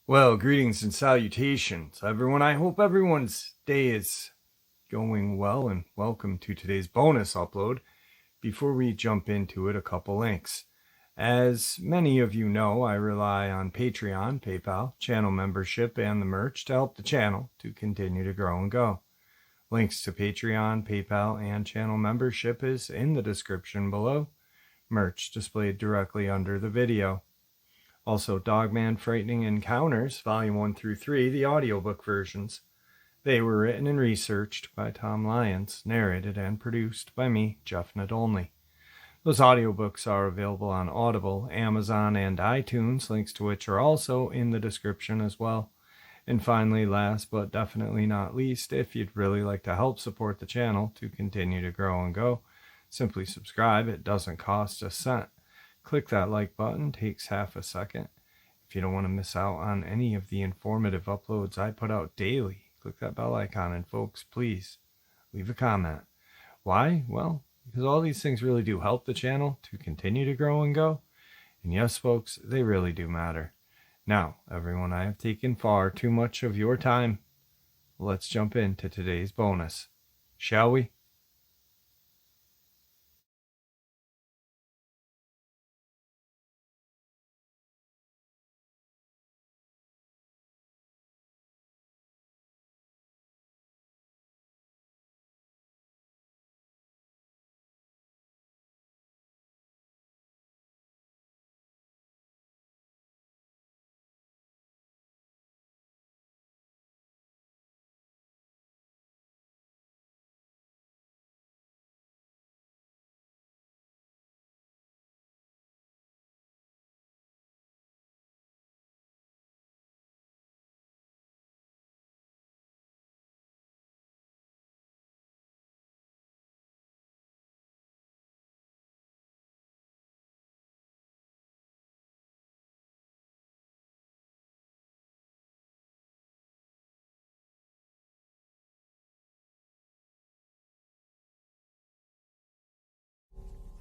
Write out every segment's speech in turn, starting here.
Well, greetings and salutations, everyone. I hope everyone's day is going well, and welcome to today's bonus upload. Before we jump into it, a couple links. As many of you know, I rely on Patreon, PayPal, channel membership, and the merch to help the channel to continue to grow and go. Links to Patreon, PayPal, and channel membership is in the description below. Merch displayed directly under the video. Also, Dogman Frightening Encounters, Volume 1 through 3, the audiobook versions. They were written and researched by Tom Lyons, narrated and produced by me, Jeff Nadolny. Those audiobooks are available on Audible, Amazon, and iTunes, links to which are also in the description as well. And finally, last but definitely not least, if you'd really like to help support the channel to continue to grow and go, simply subscribe. It doesn't cost a cent. Click that like button, takes half a second. If you don't want to miss out on any of the informative uploads I put out daily, click that bell icon, and folks, please leave a comment. Why? Well, because all these things really do help the channel to continue to grow and go. And yes, folks, they really do matter. Now, everyone, I have taken far too much of your time. Let's jump into today's bonus, shall we?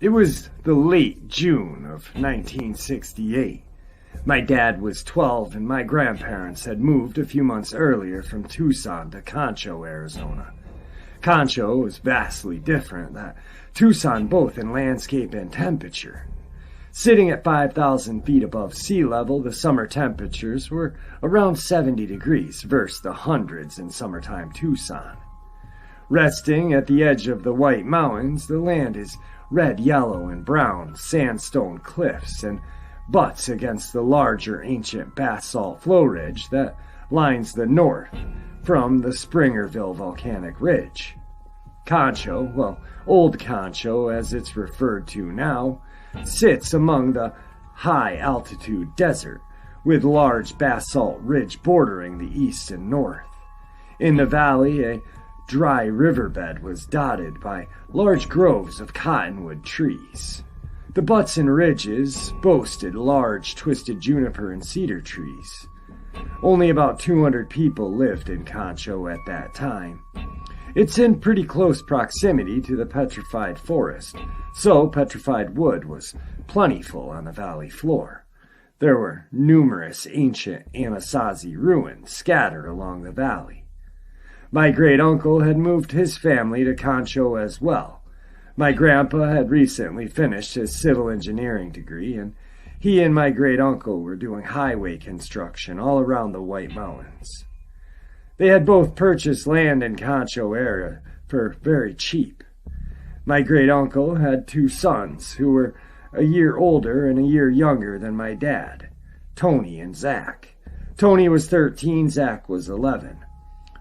It was the late June of 1968. My dad was 12 and my grandparents had moved a few months earlier from Tucson to Concho, Arizona. Concho was vastly different than Tucson, both in landscape and temperature. Sitting at 5,000 feet above sea level, the summer temperatures were around 70 degrees versus the hundreds in summertime Tucson. Resting at the edge of the White Mountains, the land is red, yellow, and brown sandstone cliffs and butts against the larger ancient basalt flow ridge that lines the north from the Springerville volcanic ridge. Concho, well, Old Concho as it's referred to now, sits among the high-altitude desert with large basalt ridge bordering the east and north. In the valley, a dry riverbed was dotted by large groves of cottonwood trees. The butts and ridges boasted large twisted juniper and cedar trees. Only about 200 people lived in Concho at that time. It's in pretty close proximity to the petrified forest, so petrified wood was plentiful on the valley floor. There were numerous ancient Anasazi ruins scattered along the valley. My great-uncle had moved his family to Concho as well. My grandpa had recently finished his civil engineering degree, and he and my great-uncle were doing highway construction all around the White Mountains. They had both purchased land in Concho area for very cheap. My great-uncle had two sons who were a year older and a year younger than my dad, Tony and Zach. Tony was 13, Zach was 11.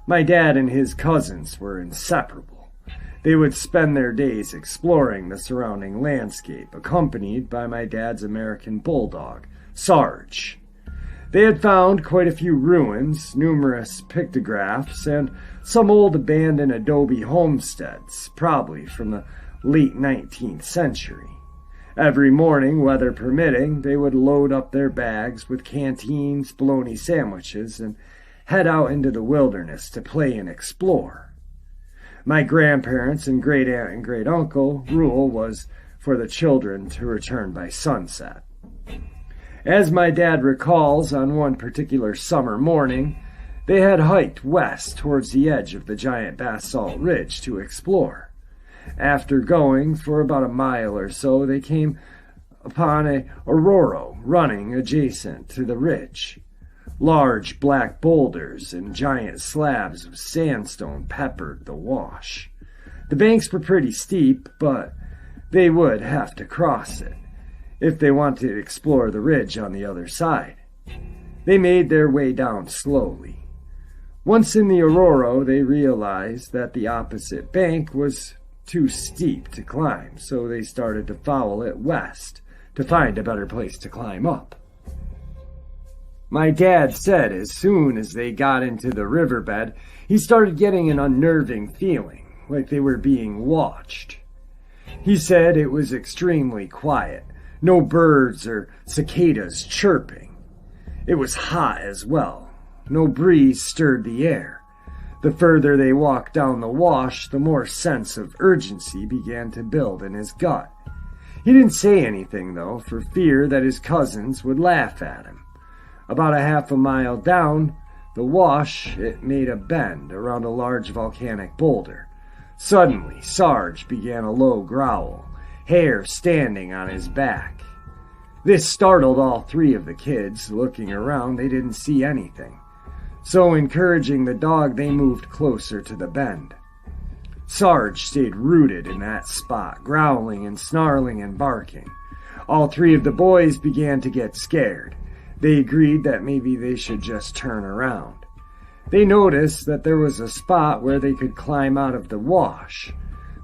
My dad and his cousins were inseparable. They would spend their days exploring the surrounding landscape, accompanied by my dad's American bulldog, Sarge. They had found quite a few ruins, numerous pictographs, and some old abandoned adobe homesteads, probably from the late 19th century. Every morning, weather permitting, they would load up their bags with canteens, bologna sandwiches, and head out into the wilderness to play and explore. My grandparents and great-aunt and great-uncle rule was for the children to return by sunset. As my dad recalls, on one particular summer morning, they had hiked west towards the edge of the giant basalt ridge to explore. After going for about a mile or so, they came upon a aurora running adjacent to the ridge. Large black boulders and giant slabs of sandstone peppered the wash. The banks were pretty steep, but they would have to cross it if they wanted to explore the ridge on the other side. They made their way down slowly. Once in the aurora, they realized that the opposite bank was too steep to climb, so they started to follow it west to find a better place to climb up. My dad said as soon as they got into the riverbed, he started getting an unnerving feeling, like they were being watched. He said it was extremely quiet, no birds or cicadas chirping. It was hot as well. No breeze stirred the air. The further they walked down the wash, the more sense of urgency began to build in his gut. He didn't say anything, though, for fear that his cousins would laugh at him. About a half a mile down the wash, it made a bend around a large volcanic boulder. Suddenly, Sarge began a low growl, hair standing on his back. This startled all three of the kids. Looking around, they didn't see anything. So, encouraging the dog, they moved closer to the bend. Sarge stayed rooted in that spot, growling and snarling and barking. All three of the boys began to get scared. They agreed that maybe they should just turn around. They noticed that there was a spot where they could climb out of the wash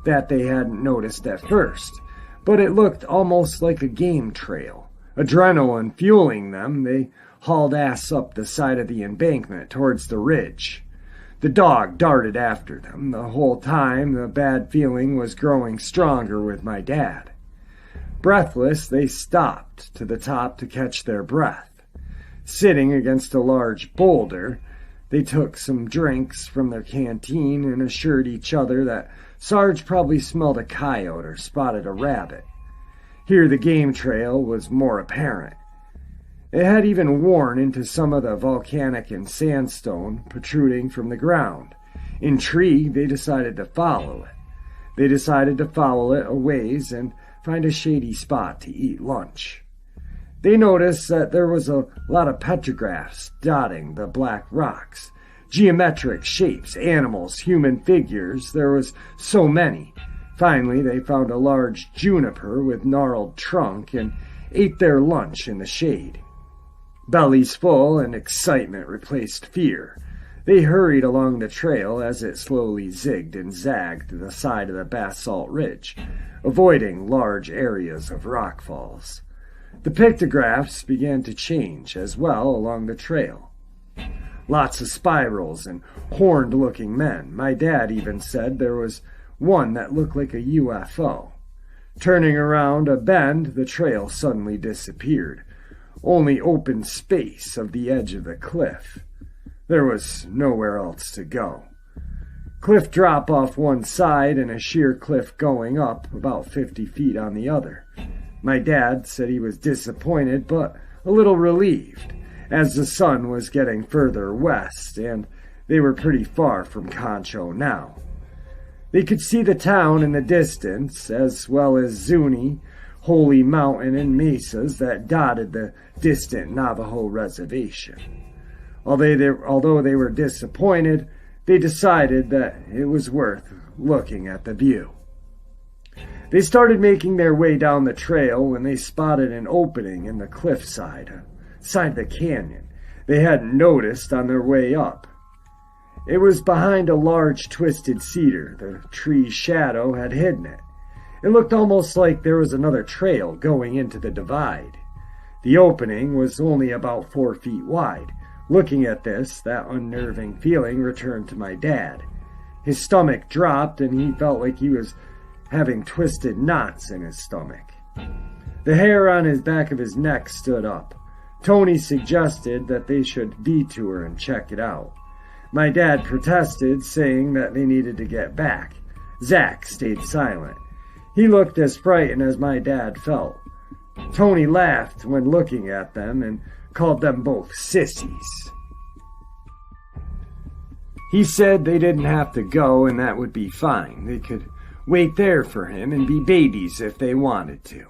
that they hadn't noticed at first, but it looked almost like a game trail. Adrenaline fueling them, they hauled ass up the side of the embankment towards the ridge. The dog darted after them. The whole time, the bad feeling was growing stronger with my dad. Breathless, they stopped to the top to catch their breath. Sitting against a large boulder, they took some drinks from their canteen and assured each other that Sarge probably smelled a coyote or spotted a rabbit. Here the game trail was more apparent. It had even worn into some of the volcanic and sandstone protruding from the ground. Intrigued, they decided to follow it. They decided to follow it a ways and find a shady spot to eat lunch. They noticed that there was a lot of petrographs dotting the black rocks. Geometric shapes, animals, human figures, there was so many. Finally, they found a large juniper with gnarled trunk and ate their lunch in the shade. Bellies full and excitement replaced fear. They hurried along the trail as it slowly zigged and zagged to the side of the basalt ridge, avoiding large areas of rockfalls. The pictographs began to change as well along the trail. Lots of spirals and horned-looking men. My dad even said there was one that looked like a UFO. Turning around a bend, the trail suddenly disappeared. Only open space of the edge of the cliff. There was nowhere else to go. Cliff drop off one side and a sheer cliff going up about 50 feet on the other. My dad said he was disappointed but a little relieved, as the sun was getting further west and they were pretty far from Concho now. They could see the town in the distance, as well as Zuni, Holy Mountain, and mesas that dotted the distant Navajo reservation. Although they were disappointed, they decided that it was worth looking at the view. They started making their way down the trail when they spotted an opening in the cliffside of the canyon they hadn't noticed on their way up. It was behind a large twisted cedar. The tree's shadow had hidden it. It looked almost like there was another trail going into the divide. The opening was only about 4 feet wide. Looking at this, that unnerving feeling returned to my dad. His stomach dropped and he felt like he was having twisted knots in his stomach. The hair on his back of his neck stood up. Tony suggested that they should detour and check it out. My dad protested, saying that they needed to get back. Zach stayed silent. He looked as frightened as my dad felt. Tony laughed when looking at them and called them both sissies. He said they didn't have to go and that would be fine. They could wait there for him and be babies if they wanted to.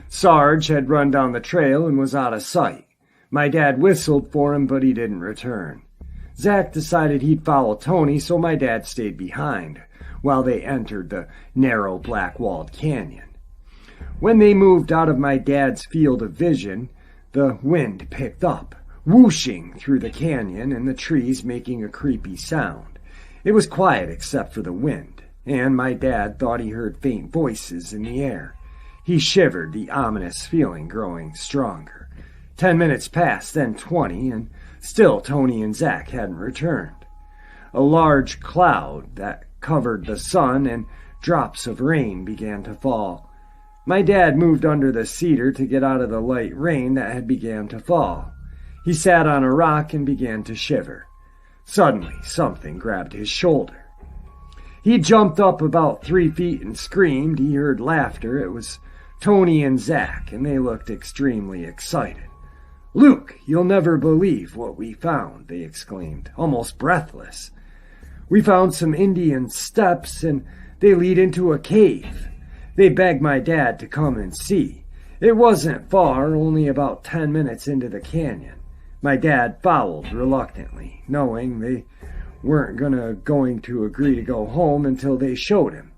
Sarge had run down the trail and was out of sight. My dad whistled for him, but he didn't return. Zach decided he'd follow Tony, so my dad stayed behind while they entered the narrow black-walled canyon. When they moved out of my dad's field of vision, the wind picked up, whooshing through the canyon and the trees making a creepy sound. It was quiet except for the wind, and my dad thought he heard faint voices in the air. He shivered, the ominous feeling growing stronger. 10 minutes passed, then 20, and still Tony and Zach hadn't returned. A large cloud that covered the sun and drops of rain began to fall. My dad moved under the cedar to get out of the light rain that had begun to fall. He sat on a rock and began to shiver. Suddenly, something grabbed his shoulder. He jumped up about 3 feet and screamed. He heard laughter. It was Tony and Zach, and they looked extremely excited. "Luke, you'll never believe what we found," they exclaimed, almost breathless. "We found some Indian steps, and they lead into a cave." They begged my dad to come and see. It wasn't far, only about 10 minutes into the canyon. My dad followed reluctantly, knowing they weren't going to agree to go home until they showed him.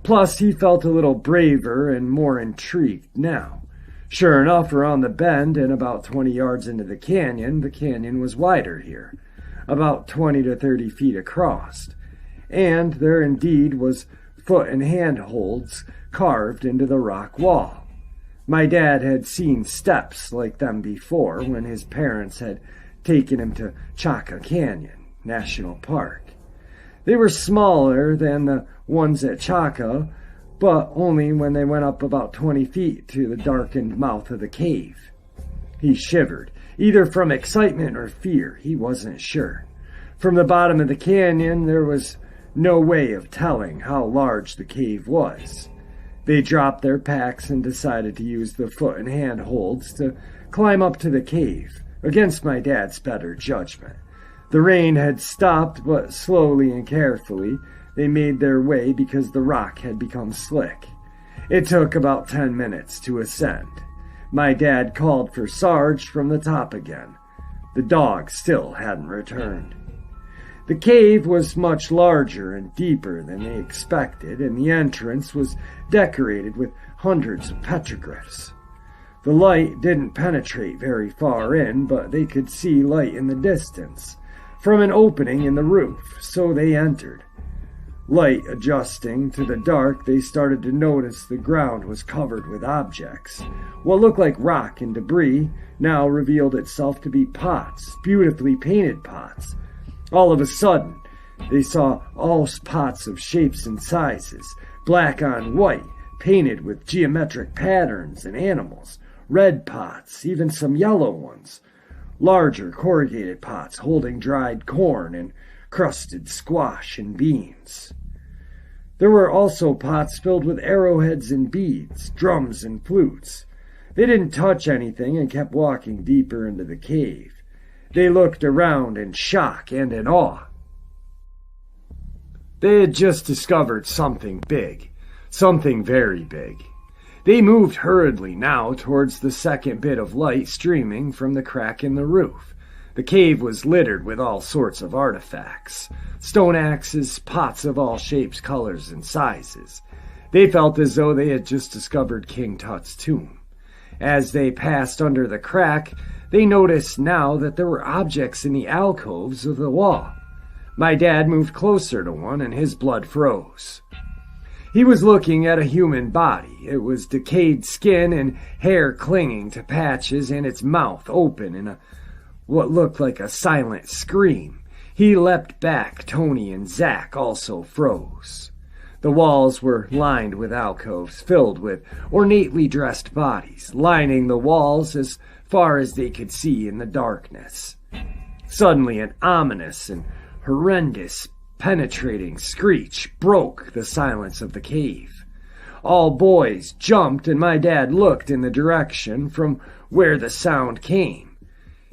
Plus, he felt a little braver and more intrigued now. Sure enough, around the bend and about 20 yards into the canyon was wider here, about 20 to 30 feet across. And there indeed was foot and hand holds carved into the rock wall. My dad had seen steps like them before when his parents had taken him to Chaka Canyon National Park. They were smaller than the ones at Chaka, but only when they went up about 20 feet to the darkened mouth of the cave. He shivered, either from excitement or fear, he wasn't sure. From the bottom of the canyon, there was no way of telling how large the cave was. They dropped their packs and decided to use the foot and hand holds to climb up to the cave, against my dad's better judgment. The rain had stopped, but slowly and carefully they made their way because the rock had become slick. It took about 10 minutes to ascend. My dad called for Sarge from the top again. The dog still hadn't returned. The cave was much larger and deeper than they expected, and the entrance was decorated with hundreds of petroglyphs. The light didn't penetrate very far in, but they could see light in the distance from an opening in the roof, so they entered. Light adjusting to the dark, they started to notice the ground was covered with objects. What looked like rock and debris now revealed itself to be pots, beautifully painted pots. All of a sudden, they saw all pots of shapes and sizes, black on white, painted with geometric patterns and animals, red pots, even some yellow ones, larger corrugated pots holding dried corn and crusted squash and beans. There were also pots filled with arrowheads and beads, drums and flutes. They didn't touch anything and kept walking deeper into the cave. They looked around in shock and in awe. They had just discovered something big, something very big. They moved hurriedly now towards the second bit of light streaming from the crack in the roof. The cave was littered with all sorts of artifacts, stone axes, pots of all shapes, colors, and sizes. They felt as though they had just discovered King Tut's tomb. As they passed under the crack, they noticed now that there were objects in the alcoves of the wall. My dad moved closer to one, and his blood froze. He was looking at a human body. It was decayed skin and hair clinging to patches, and its mouth open in what looked like a silent scream. He leapt back. Tony and Zach also froze. The walls were lined with alcoves filled with ornately dressed bodies, lining the walls as far as they could see in the darkness. Suddenly, an ominous and horrendous, penetrating screech broke the silence of the cave. All boys jumped, and my dad looked in the direction from where the sound came.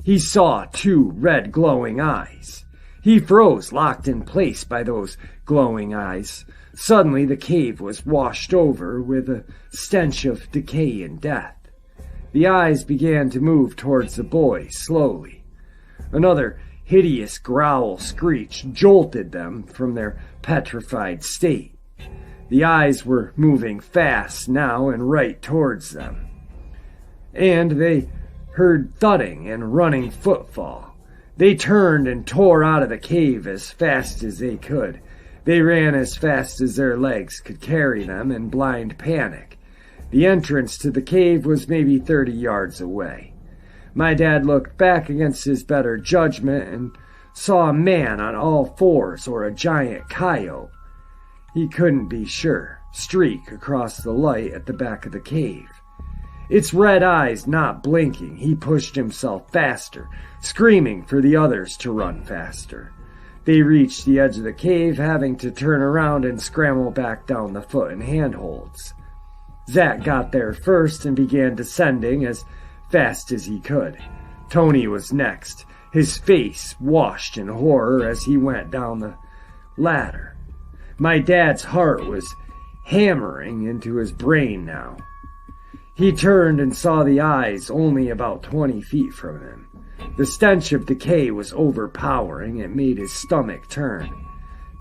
He saw two red glowing eyes. He froze, locked in place by those glowing eyes. Suddenly the cave was washed over with a stench of decay and death. The eyes began to move towards the boy slowly. Another hideous growl screech jolted them from their petrified state. The eyes were moving fast now and right towards them. And they heard thudding and running footfall. They turned and tore out of the cave as fast as they could. They ran as fast as their legs could carry them in blind panic. The entrance to the cave was maybe 30 yards away. My dad looked back against his better judgment and saw a man on all fours or a giant coyote. He couldn't be sure. Streak across the light at the back of the cave. Its red eyes not blinking, he pushed himself faster, screaming for the others to run faster. They reached the edge of the cave, having to turn around and scramble back down the foot and handholds. Zach got there first and began descending as fast as he could. Tony was next, his face washed in horror as he went down the ladder. My dad's heart was hammering into his brain now. He turned and saw the eyes only about 20 feet from him. The stench of decay was overpowering. It made his stomach turn.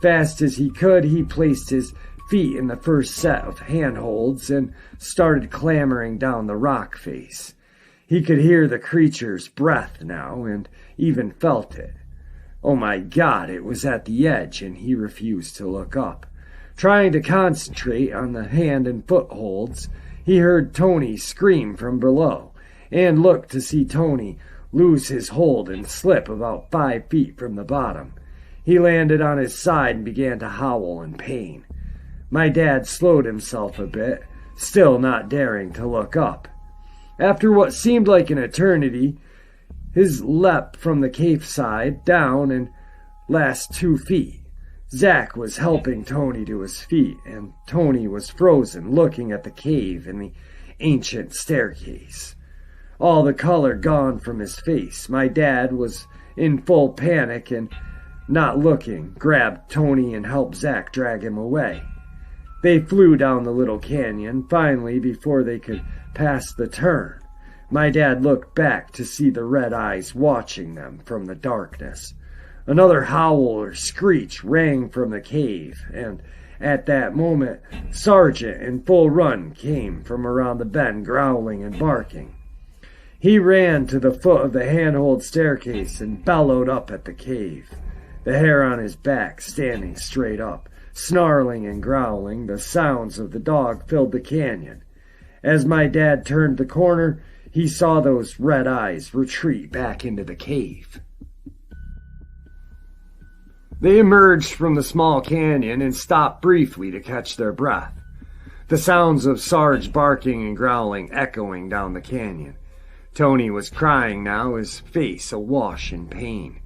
Fast as he could, he placed his feet in the first set of handholds and started clambering down the rock face. He could hear the creature's breath now and even felt it. Oh my God, it was at the edge, and he refused to look up. Trying to concentrate on the hand and footholds, he heard Tony scream from below, and looked to see Tony lose his hold and slip about 5 feet from the bottom. He landed on his side and began to howl in pain. My dad slowed himself a bit, still not daring to look up. After what seemed like an eternity, his leapt from the cave side down and last 2 feet. Zach was helping Tony to his feet, and Tony was frozen, looking at the cave and the ancient staircase. All the color gone from his face. My dad was in full panic and, not looking, grabbed Tony and helped Zach drag him away. They flew down the little canyon. Finally, before they could pass the turn, my dad looked back to see the red eyes watching them from the darkness. Another howl or screech rang from the cave, and at that moment, Sergeant in full run came from around the bend, growling and barking. He ran to the foot of the handhold staircase and bellowed up at the cave, the hair on his back standing straight up. Snarling and growling, the sounds of the dog filled the canyon. As my dad turned the corner, he saw those red eyes retreat back into the cave. They emerged from the small canyon and stopped briefly to catch their breath. The sounds of Sarge barking and growling echoing down the canyon. Tony was crying now, his face awash in pain.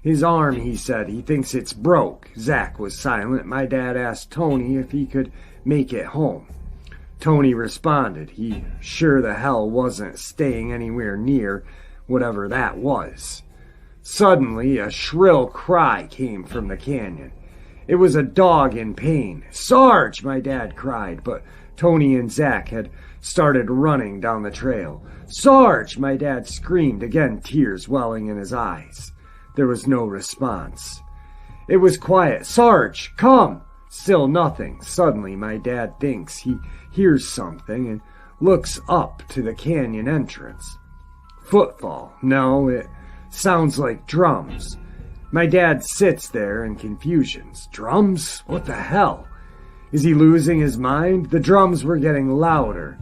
His arm, he said, he thinks it's broke. Zach was silent. My dad asked Tony if he could make it home. Tony responded he sure the hell wasn't staying anywhere near whatever that was. Suddenly, a shrill cry came from the canyon. It was a dog in pain. "Sarge!" my dad cried, but Tony and Zach had started running down the trail. "Sarge!" my dad screamed, again tears welling in his eyes. There was no response. It was quiet. "Sarge, come!" Still nothing. Suddenly, my dad thinks he hears something and looks up to the canyon entrance. Footfall. No, it sounds like drums. My dad sits there in confusion. Drums? What the hell? Is he losing his mind? The drums were getting louder.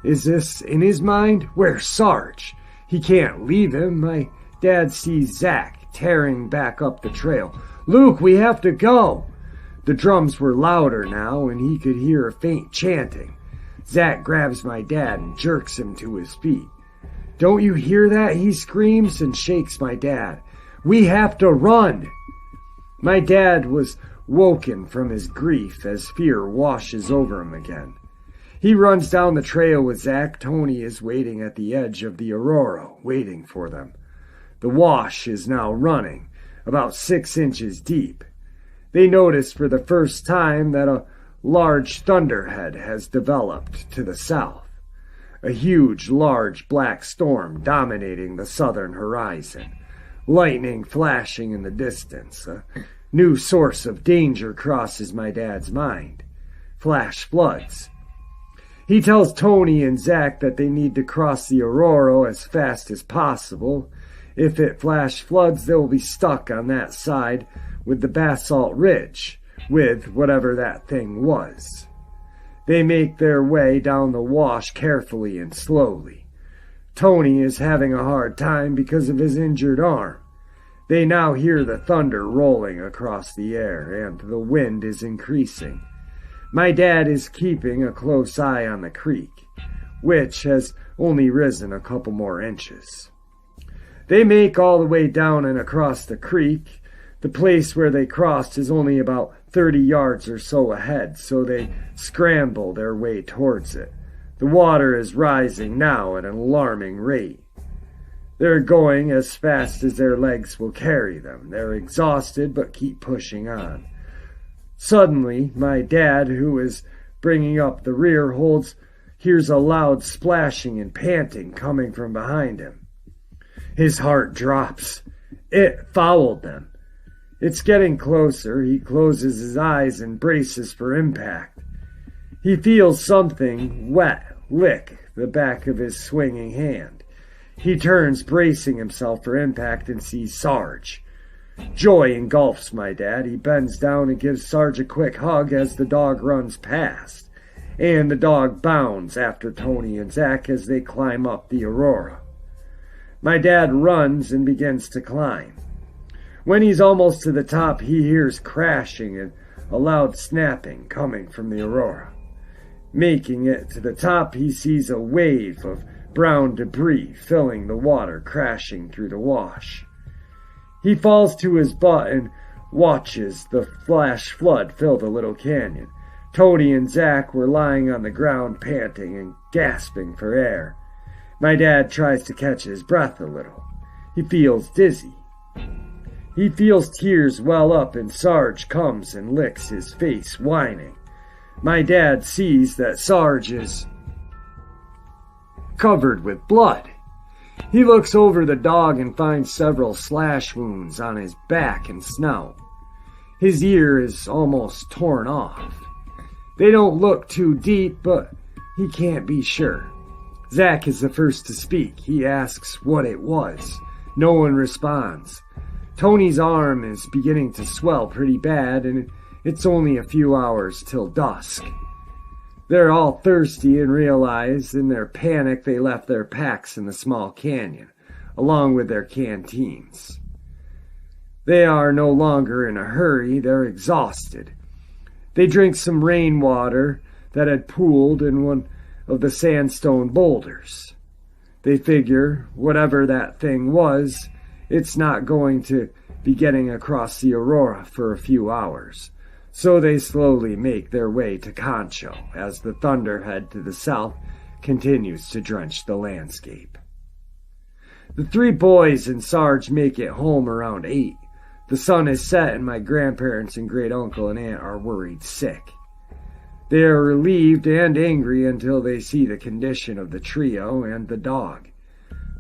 Is this in his mind? Where's Sarge? He can't leave him. My dad sees Zach tearing back up the trail. "Luke, we have to go!" The drums were louder now, and he could hear a faint chanting. Zach grabs my dad and jerks him to his feet. "Don't you hear that?" he screams and shakes my dad. "We have to run!" My dad was woken from his grief as fear washes over him again. He runs down the trail with Zach. Tony is waiting at the edge of the Aurora, waiting for them. The wash is now running, about 6 inches deep. They notice for the first time that a large thunderhead has developed to the south. A huge, large black storm dominating the southern horizon. Lightning flashing in the distance. A new source of danger crosses my dad's mind. Flash floods. He tells Tony and Zach that they need to cross the Aurora as fast as possible. If it flash floods, they'll be stuck on that side with the basalt ridge, with whatever that thing was. They make their way down the wash carefully and slowly. Tony is having a hard time because of his injured arm. They now hear the thunder rolling across the air, and the wind is increasing. My dad is keeping a close eye on the creek, which has only risen a couple more inches. They make all the way down and across the creek. The place where they crossed is only about 30 yards or so ahead, so they scramble their way towards it. The water is rising now at an alarming rate. They're going as fast as their legs will carry them. They're exhausted but keep pushing on. Suddenly, my dad, who is bringing up the rear, hears a loud splashing and panting coming from behind him. His heart drops. It followed them. It's getting closer. He closes his eyes and braces for impact. He feels something wet lick the back of his swinging hand. He turns, bracing himself for impact, and sees Sarge. Joy engulfs my dad. He bends down and gives Sarge a quick hug as the dog runs past, and the dog bounds after Tony and Zach as they climb up the Aurora. My dad runs and begins to climb. When he's almost to the top, he hears crashing and a loud snapping coming from the Aurora. Making it to the top, he sees a wave of brown debris filling the water, crashing through the wash. He falls to his butt and watches the flash flood fill the little canyon. Tony and Zach were lying on the ground, panting and gasping for air. My dad tries to catch his breath a little. He feels dizzy. He feels tears well up, and Sarge comes and licks his face, whining. My dad sees that Sarge is covered with blood. He looks over the dog and finds several slash wounds on his back and snout. His ear is almost torn off. They don't look too deep, but he can't be sure. Zach is the first to speak. He asks what it was. No one responds. Tony's arm is beginning to swell pretty bad, and it's only a few hours till dusk. They're all thirsty and realize in their panic they left their packs in the small canyon, along with their canteens. They are no longer in a hurry. They're exhausted. They drink some rainwater that had pooled in one of the sandstone boulders. They figure, whatever that thing was, it's not going to be getting across the Aurora for a few hours. So they slowly make their way to Concho as the thunderhead to the south continues to drench the landscape. The three boys and Sarge make it home around 8. The sun is set and my grandparents and great uncle and aunt are worried sick. They are relieved and angry until they see the condition of the trio and the dog.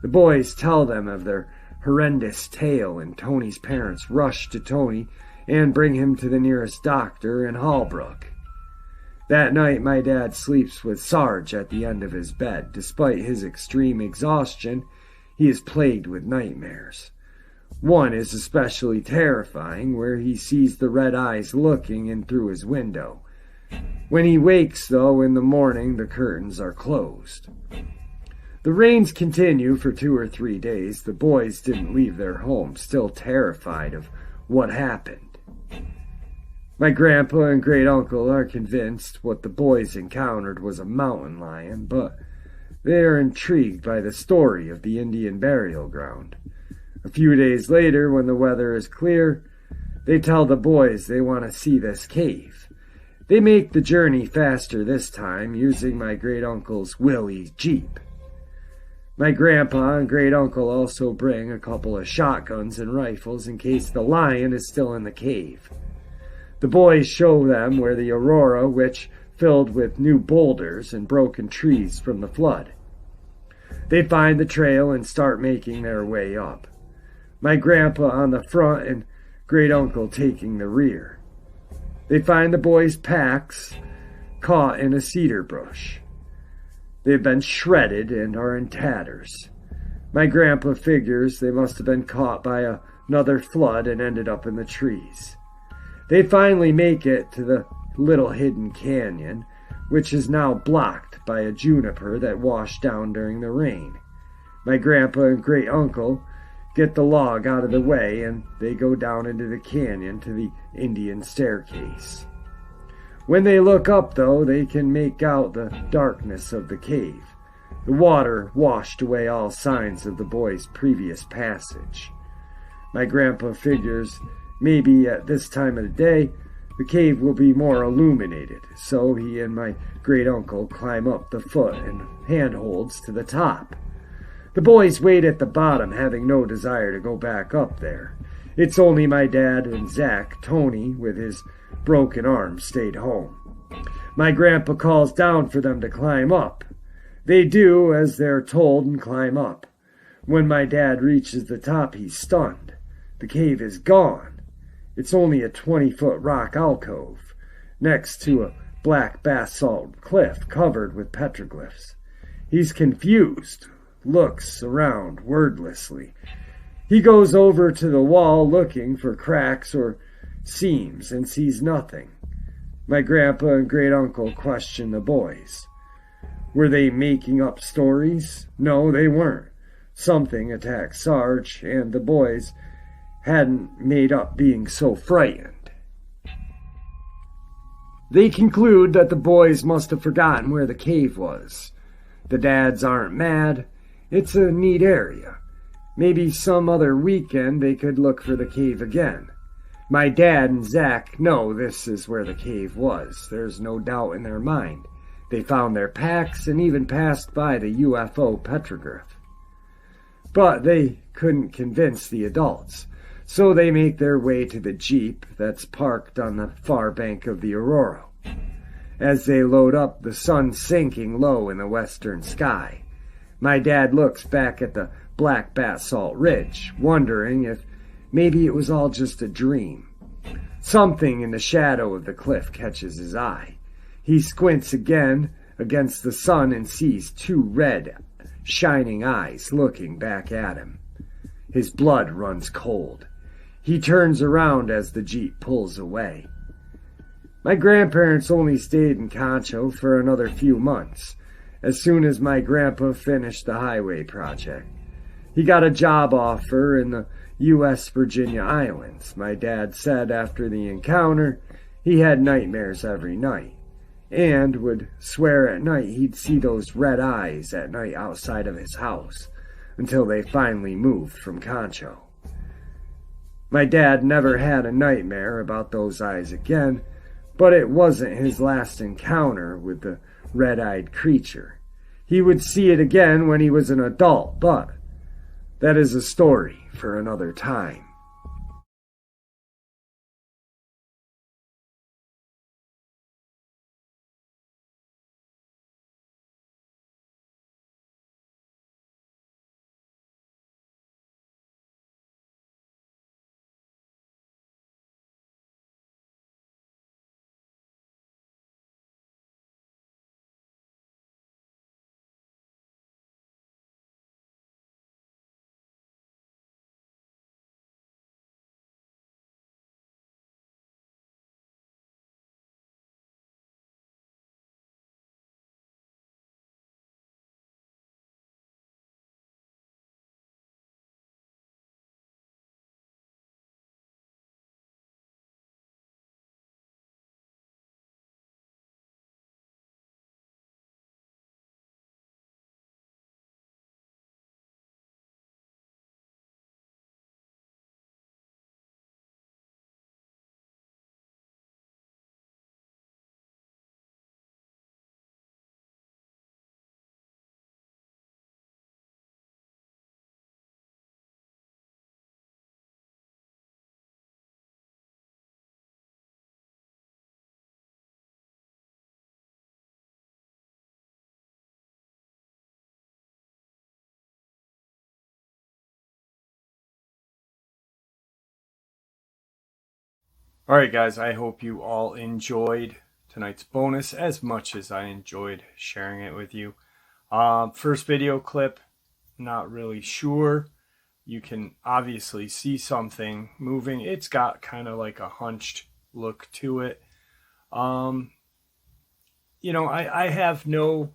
The boys tell them of their horrendous tale, and Tony's parents rush to Tony and bring him to the nearest doctor in Hallbrook. That night, my dad sleeps with Sarge at the end of his bed. Despite his extreme exhaustion, he is plagued with nightmares. One is especially terrifying, where he sees the red eyes looking in through his window. When he wakes, though, in the morning, the curtains are closed. The rains continue for 2 or 3 days. The boys didn't leave their home, still terrified of what happened. My grandpa and great uncle are convinced what the boys encountered was a mountain lion, but they are intrigued by the story of the Indian burial ground. A few days later, when the weather is clear, They tell the boys they want to see this cave. They make the journey faster this time, using my great-uncle's Willie's Jeep. My grandpa and great-uncle also bring a couple of shotguns and rifles in case the lion is still in the cave. The boys show them where the Aurora, which filled with new boulders and broken trees from the flood. They find the trail and start making their way up. My grandpa on the front and great-uncle taking the rear. They find the boys' packs caught in a cedar bush. They've been shredded and are in tatters. My grandpa figures they must have been caught by another flood and ended up in the trees. They finally make it to the little hidden canyon, which is now blocked by a juniper that washed down during the rain. My grandpa and great-uncle get the log out of the way, and they go down into the canyon to the Indian staircase. When they look up, though, they can make out the darkness of the cave. The water washed away all signs of the boys' previous passage. My grandpa figures maybe at this time of the day, the cave will be more illuminated, so he and my great-uncle climb up the foot and handholds to the top. The boys wait at the bottom, having no desire to go back up there. It's only my dad and Zach. Tony, with his broken arm, stayed home. My grandpa calls down for them to climb up. They do as they're told and climb up. When my dad reaches the top, he's stunned. The cave is gone. It's only a 20-foot rock alcove next to a black basalt cliff covered with petroglyphs. He's confused, looks around wordlessly. He goes over to the wall looking for cracks or seams and sees nothing. My grandpa and great-uncle question the boys. Were they making up stories? No, they weren't. Something attacked Sarge, and the boys hadn't made up being so frightened. They conclude that the boys must have forgotten where the cave was. The dads aren't mad. It's a neat area. Maybe some other weekend they could look for the cave again. My dad and Zach know this is where the cave was. There's no doubt in their mind. They found their packs and even passed by the UFO petroglyph. But they couldn't convince the adults, so they make their way to the Jeep that's parked on the far bank of the Aurora. As they load up, the sun's sinking low in the western sky. My dad looks back at the black basalt ridge, wondering if maybe it was all just a dream. Something in the shadow of the cliff catches his eye. He squints again against the sun and sees two red, shining eyes looking back at him. His blood runs cold. He turns around as the Jeep pulls away. My grandparents only stayed in Concho for another few months, as soon as my grandpa finished the highway project. He got a job offer in the U.S. Virginia Islands. My dad said after the encounter he had nightmares every night, and would swear at night he'd see those red eyes at night outside of his house, until they finally moved from Concho. My dad never had a nightmare about those eyes again, but it wasn't his last encounter with the red-eyed creature. He would see it again when he was an adult, but that is a story for another time. All right, guys, I hope you all enjoyed tonight's bonus as much as I enjoyed sharing it with you. First video clip, not really sure. You can obviously see something moving. It's got kind of like a hunched look to it. I have no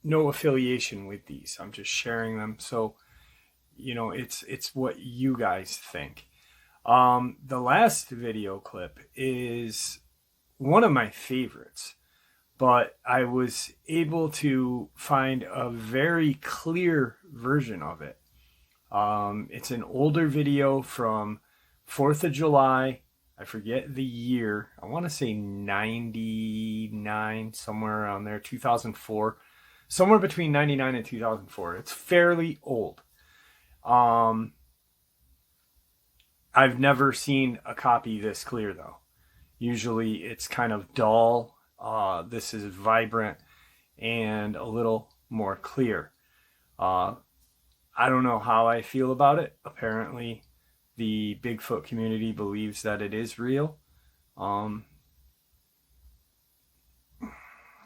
affiliation with these. I'm just sharing them. So, it's what you guys think. The last video clip is one of my favorites, but I was able to find a very clear version of it. It's an older video from 4th of July. I forget the year. I want to say 99, somewhere around there, 2004. Somewhere between 99 and 2004. It's fairly old. I've never seen a copy this clear, though. Usually it's kind of dull. This is vibrant and a little more clear. I don't know how I feel about it. Apparently, the Bigfoot community believes that it is real.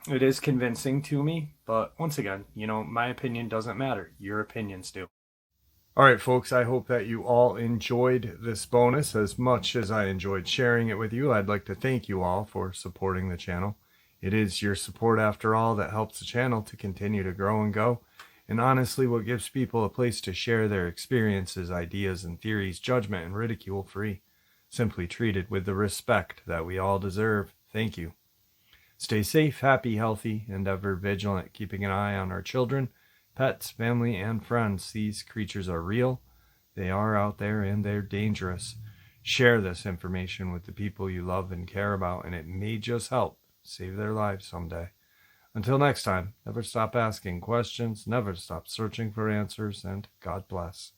It is convincing to me, but once again, my opinion doesn't matter. Your opinions do. All right, folks, I hope that you all enjoyed this bonus as much as I enjoyed sharing it with you. I'd like to thank you all for supporting the channel. It is your support, after all, that helps the channel to continue to grow and go. And honestly, what gives people a place to share their experiences, ideas, and theories, judgment and ridicule free, simply treated with the respect that we all deserve. Thank you. Stay safe, happy, healthy, and ever vigilant, keeping an eye on our children, pets, family, and friends. These creatures are real. They are out there and they're dangerous. Share this information with the people you love and care about, and it may just help save their lives someday. Until next time, never stop asking questions, never stop searching for answers, and God bless.